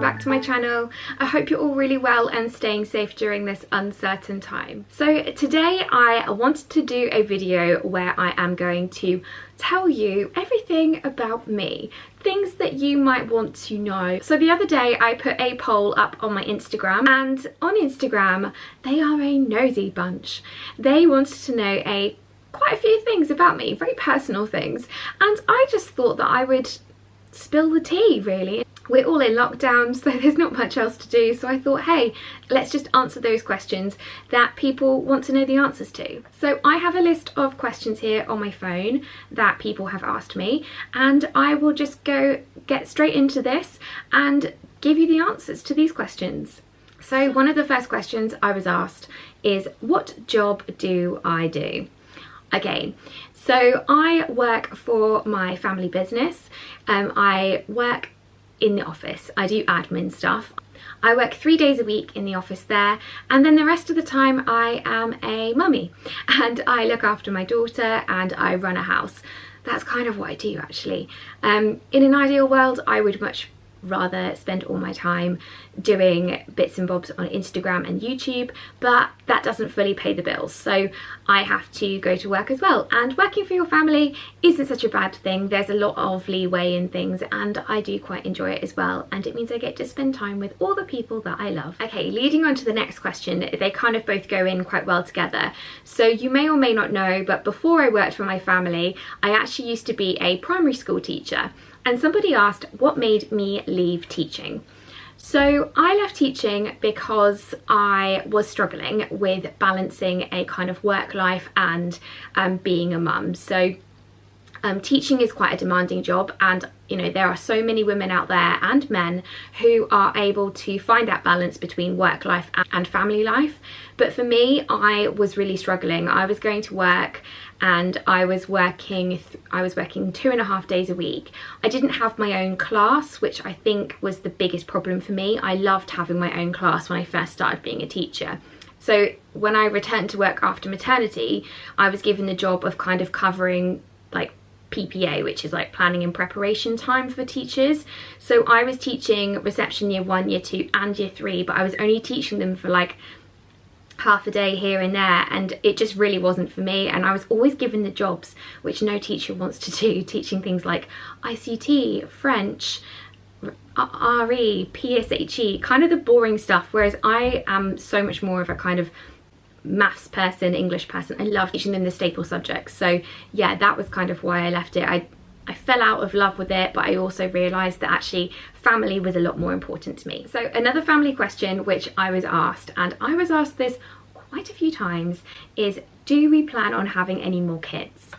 back to my channel. I hope you're all really well and staying safe during this uncertain time. So today I wanted to do a video where I am going to tell you everything about me, things that you might want to know. So the other day I put a poll up on my Instagram, and on Instagram they are a nosy bunch. They wanted to know quite a few things about me, very personal things, and I just thought that I would spill the tea really. We're all in lockdown, so there's not much else to do, so I thought, hey, let's just answer those questions that people want to know the answers to. So I have a list of questions here on my phone that people have asked me, and I will just get straight into this and give you the answers to these questions. So one of the first questions I was asked is, what job do I do? Okay, so I work for my family business. I work in the office. I do admin stuff. I work 3 days a week in the office there, and then the rest of the time I am a mummy and I look after my daughter and I run a house. That's kind of what I do actually. In an ideal world I would much rather spend all my time doing bits and bobs on Instagram and YouTube, but that doesn't fully pay the bills, so I have to go to work as well. And working for your family isn't such a bad thing. There's a lot of leeway in things, and I do quite enjoy it as well, and it means I get to spend time with all the people that I love. Okay, leading on to the next question, they kind of both go in quite well together. So you may or may not know, but before I worked for my family, I actually used to be a primary school teacher. And somebody asked what made me leave teaching. So I left teaching because I was struggling with balancing a kind of work life and being a mum. So teaching is quite a demanding job, and you know, there are so many women out there and men who are able to find that balance between work life and family life. But for me, I was really struggling. I was going to work and I was working 2.5 days a week. I didn't have my own class, which I think was the biggest problem for me. I loved having my own class when I first started being a teacher. So when I returned to work after maternity, I was given the job of kind of covering like PPA, which is like planning and preparation time for teachers. So I was teaching reception year 1, year 2 and year 3, but I was only teaching them for like half a day here and there, and it just really wasn't for me. And I was always given the jobs which no teacher wants to do, teaching things like ICT, French, RE, PSHE, kind of the boring stuff, whereas I am so much more of a kind of maths person, English person. I love teaching them the staple subjects. So yeah, that was kind of why I left it. I fell out of love with it, but I also realised that actually family was a lot more important to me. So another family question which I was asked, and I was asked this quite a few times, is do we plan on having any more kids?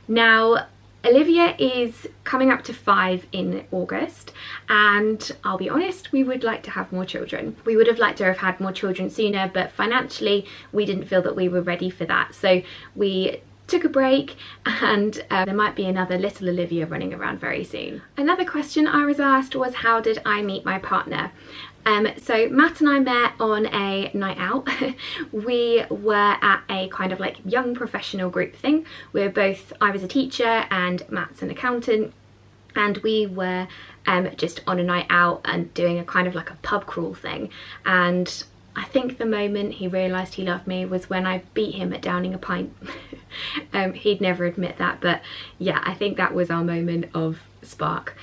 Now, Olivia is coming up to 5 in August, and I'll be honest, we would like to have more children. We would have liked to have had more children sooner, but financially we didn't feel that we were ready for that. So we took a break, and there might be another little Olivia running around very soon. Another question I was asked was, how did I meet my partner? So Matt and I met on a night out. We were at a kind of like young professional group thing. I was a teacher and Matt's an accountant, and we were just on a night out and doing a kind of like a pub crawl thing. And I think the moment he realised he loved me was when I beat him at downing a pint. He'd never admit that, but yeah, I think that was our moment of spark.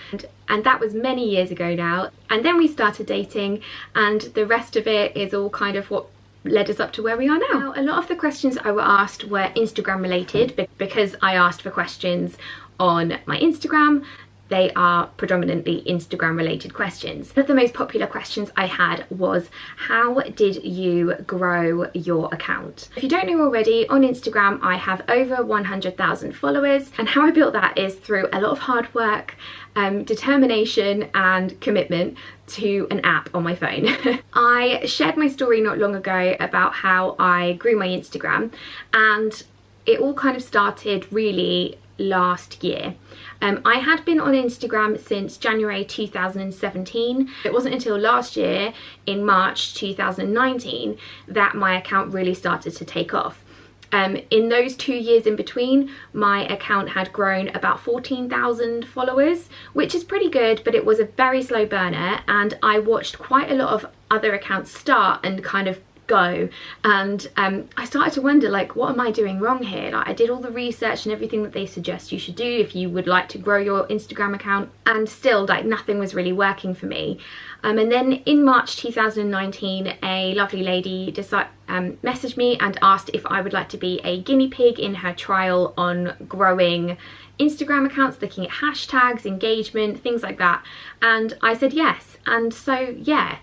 And that was many years ago now. And then we started dating, and the rest of it is all kind of what led us up to where we are now. A lot of the questions I were asked were Instagram related, because I asked for questions on my Instagram. They are predominantly Instagram related questions. One of the most popular questions I had was, how did you grow your account? If you don't know already, on Instagram I have over 100,000 followers, and how I built that is through a lot of hard work, determination and commitment to an app on my phone. I shared my story not long ago about how I grew my Instagram, and it all kind of started really last year. I had been on Instagram since January 2017. It wasn't until last year, in March 2019, that my account really started to take off. In those 2 years in between, my account had grown about 14,000 followers, which is pretty good, but it was a very slow burner, and I watched quite a lot of other accounts start and kind of go, and I started to wonder, like, what am I doing wrong here? Like, I did all the research and everything that they suggest you should do if you would like to grow your Instagram account, and still, like, nothing was really working for me. And then in March 2019, a lovely lady messaged me and asked if I would like to be a guinea pig in her trial on growing Instagram accounts, looking at hashtags, engagement, things like that. And I said yes. And so, yeah,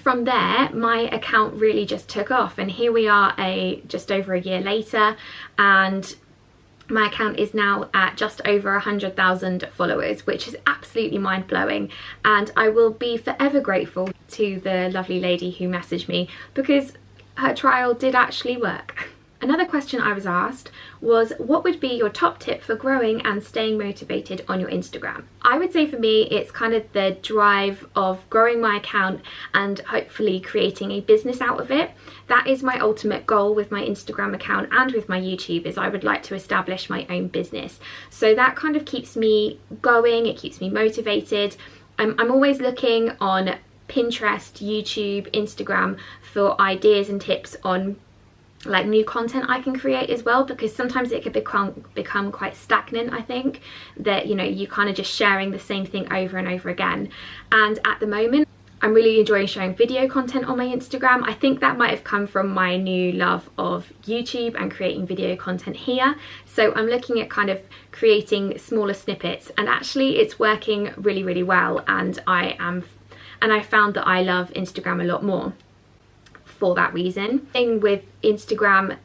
from there, my account really just took off. And here we are just over a year later, and my account is now at just over 100,000 followers, which is absolutely mind-blowing, and I will be forever grateful to the lovely lady who messaged me, because her trial did actually work. Another question I was asked was, what would be your top tip for growing and staying motivated on your Instagram? I would say for me, it's kind of the drive of growing my account and hopefully creating a business out of it. That is my ultimate goal with my Instagram account and with my YouTube, is I would like to establish my own business. So that kind of keeps me going, it keeps me motivated. I'm always looking on Pinterest, YouTube, Instagram for ideas and tips on like new content I can create as well, because sometimes it could become quite stagnant. I think that, you know, you kind of just sharing the same thing over and over again. And at the moment, I'm really enjoying sharing video content on my Instagram. I think that might have come from my new love of YouTube and creating video content here. So I'm looking at kind of creating smaller snippets, and actually it's working really, really well. And I found that I love Instagram a lot more for that reason. The thing with Instagram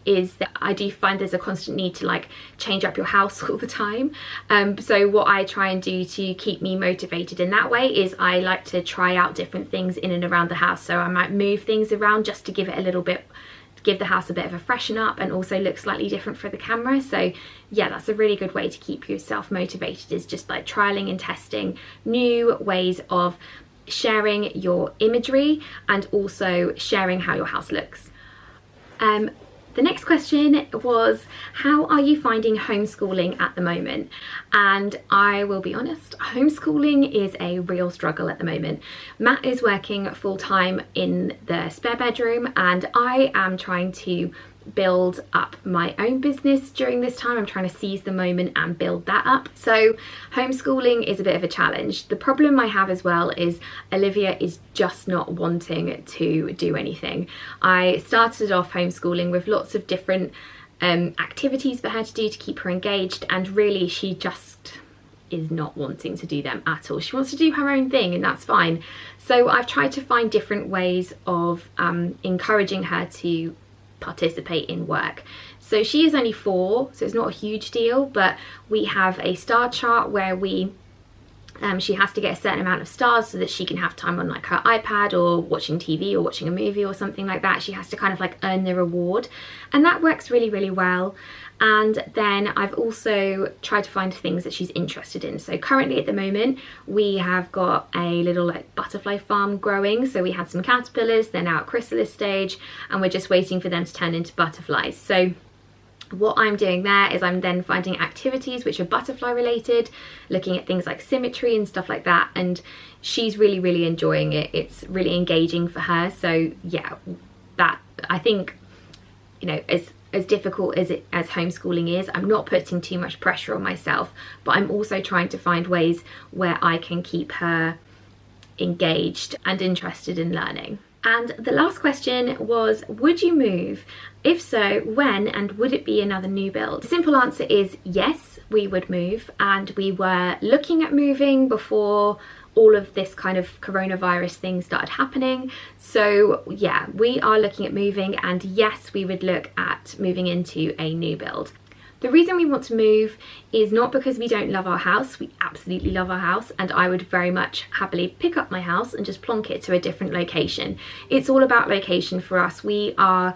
is that I do find there's a constant need to like change up your house all the time. So what I try and do to keep me motivated in that way is I like to try out different things in and around the house. So I might move things around just to give it a little bit, give the house a bit of a freshen up, and also look slightly different for the camera. So yeah, that's a really good way to keep yourself motivated, is just like trialing and testing new ways of sharing your imagery and also sharing how your house looks. The next question was, how are you finding homeschooling at the moment? And I will be honest, homeschooling is a real struggle at the moment. Matt is working full-time in the spare bedroom, and I am trying to build up my own business during this time. I'm trying to seize the moment and build that up. So homeschooling is a bit of a challenge. The problem I have as well is Olivia is just not wanting to do anything. I started off homeschooling with lots of different activities for her to do to keep her engaged, and really she just is not wanting to do them at all. She wants to do her own thing, and that's fine. So I've tried to find different ways of encouraging her to participate in work. So she is only 4, so it's not a huge deal, but we have a star chart where she has to get a certain amount of stars so that she can have time on like her iPad or watching TV or watching a movie or something like that. She has to kind of like earn the reward, and that works really, really well. And then I've also tried to find things that she's interested in. So currently at the moment, we have got a little like butterfly farm growing. So we had some caterpillars, they're now at chrysalis stage, and we're just waiting for them to turn into butterflies. So what I'm doing there is I'm then finding activities which are butterfly related, looking at things like symmetry and stuff like that. And she's really, really enjoying it. It's really engaging for her. So yeah, that, I think, you know, as difficult as homeschooling is, I'm not putting too much pressure on myself, but I'm also trying to find ways where I can keep her engaged and interested in learning. And the last question was, would you move? If so, when, and would it be another new build? The simple answer is yes, we would move, and we were looking at moving before all of this kind of coronavirus thing started happening. So yeah, we are looking at moving, and yes, we would look at moving into a new build. The reason we want to move is not because we don't love our house. We absolutely love our house, and I would very much happily pick up my house and just plonk it to a different location. It's all about location for us. We are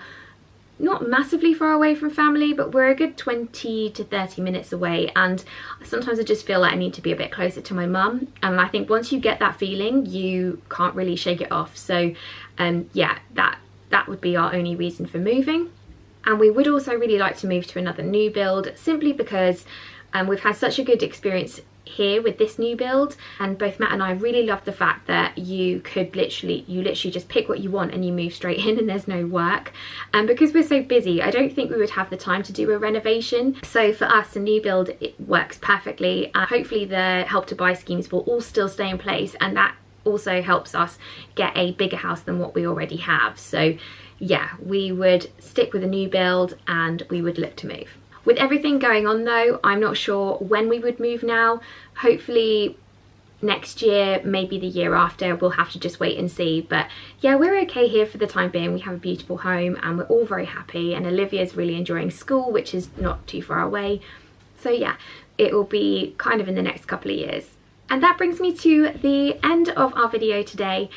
not massively far away from family, but we're a good 20 to 30 minutes away, and sometimes I just feel like I need to be a bit closer to my mum, and I think once you get that feeling, you can't really shake it off. So yeah, that would be our only reason for moving. And we would also really like to move to another new build, simply because we've had such a good experience here with this new build, and both Matt and I really love the fact that you literally just pick what you want and you move straight in and there's no work. And because we're so busy, I don't think we would have the time to do a renovation. So for us, a new build, it works perfectly. Hopefully the Help to Buy schemes will all still stay in place, and that also helps us get a bigger house than what we already have. So yeah, we would stick with a new build and we would look to move. With everything going on though, I'm not sure when we would move now. Hopefully next year, maybe the year after. We'll have to just wait and see. But yeah, we're okay here for the time being. We have a beautiful home and we're all very happy, and Olivia's really enjoying school, which is not too far away. So yeah, it will be kind of in the next couple of years. And that brings me to the end of our video today.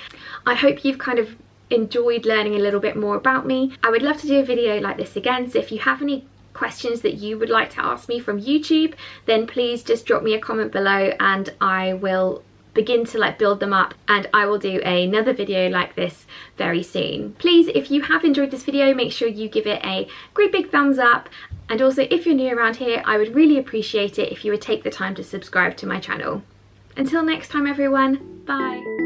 I hope you've kind of enjoyed learning a little bit more about me. I would love to do a video like this again, so if you have any questions that you would like to ask me from YouTube, then please just drop me a comment below and I will begin to build them up, and I will do another video like this very soon. Please, if you have enjoyed this video, make sure you give it a great big thumbs up, and also if you're new around here, I would really appreciate it if you would take the time to subscribe to my channel. Until next time everyone, bye!